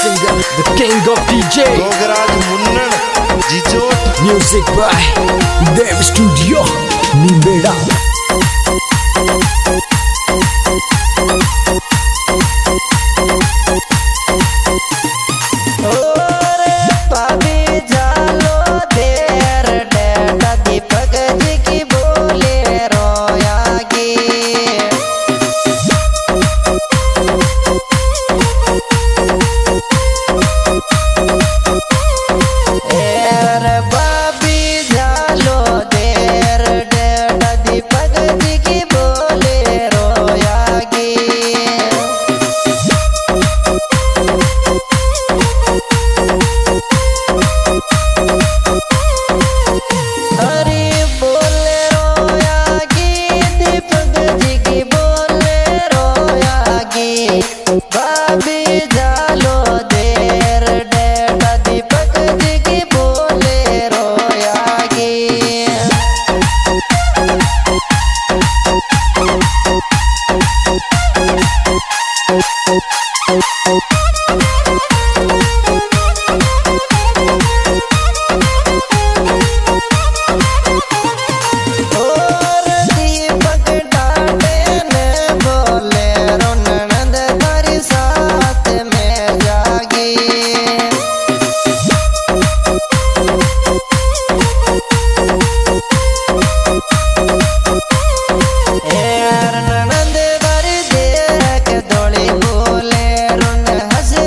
singer, the king of DJ Gogaraj Munnan Jijot. Music by Dev Studio Nimbeda. हंस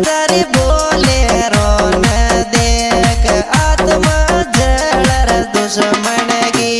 तारी बोले रोन देख आत्मा जलर दुश्मन की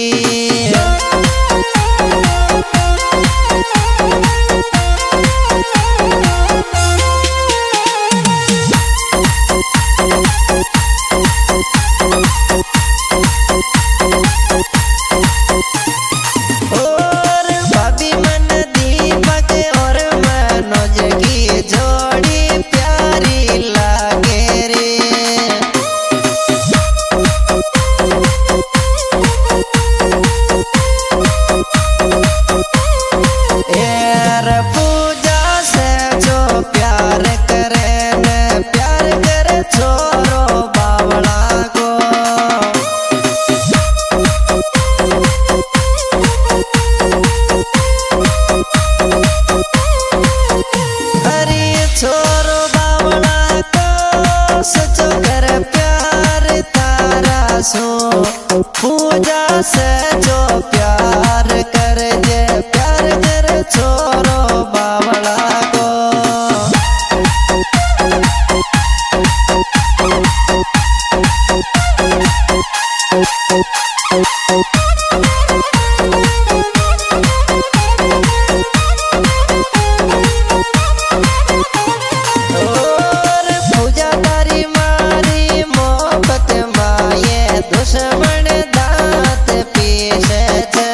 पूजा से जो प्यार कर जे प्यार कर छोरो बावला को और पूजा तारी मारी मोहब्बत माये दुश्मन दांत पीछे छे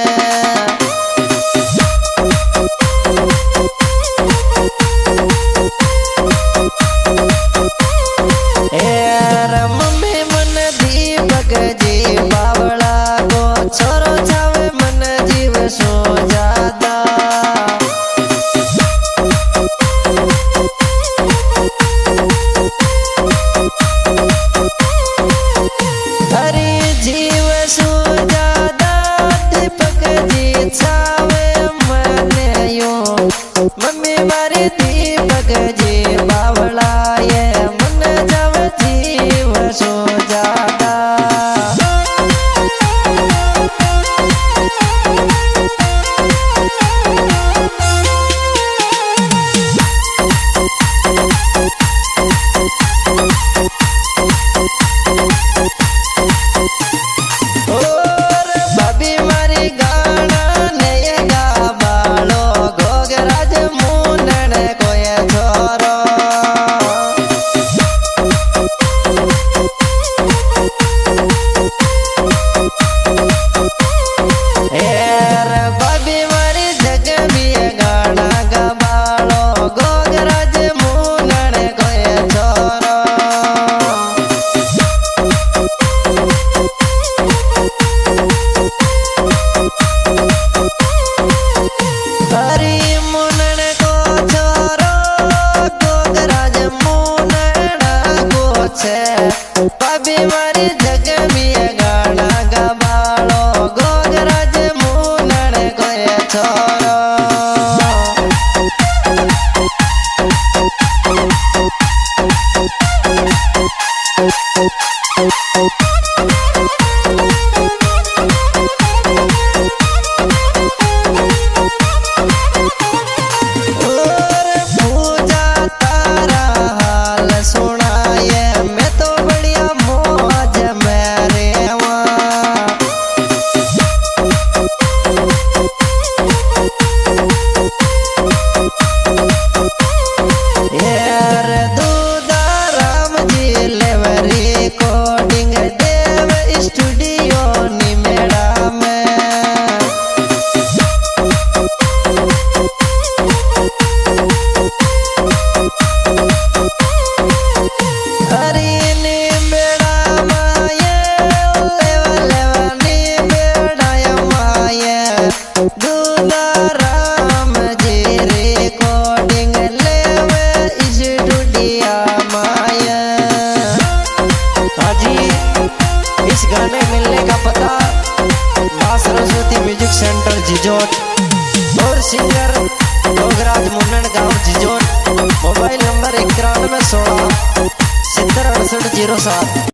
मम्मी मन दीपक जी बावला को छोरो छावे मन जीव सो जादा हरी जीव सो जादा दीपक जी छावे मन यो मम्मी मारी दीपक जी बावला ये मन जब जीव सो जादा और भाभी मारी गाना नए गा बालो गोगराज मुनन कोय छोरो भाभी मारी जग भी गाना गा बालो गोगराज मुनन कोय छोरो हरी मुनन को छोरो गोगराज मुनन को छे भाभी मारी जग भी गाना गा बालो गोगराज मुनन को छोरो और पूजा तारा हाल सुनाए मैं तो बढ़िया मौज में रेवा यार दूधा राम जी लेवरी कोडिंग देव स्टूडियो निमेड़ा में हरी निमेड़ा माये लेवा लेवा निमेड़ा माये दूधा राम जी रिकॉर्डिंग लेवे स्टूडियो माये हाजी इस गाने मिलने का पता मां सरस्वती म्यूजिक सेंटर जिजोट और सिंगर गोगराज मुन्नन गांव जिजोट मोबाइल नंबर 9116 706807।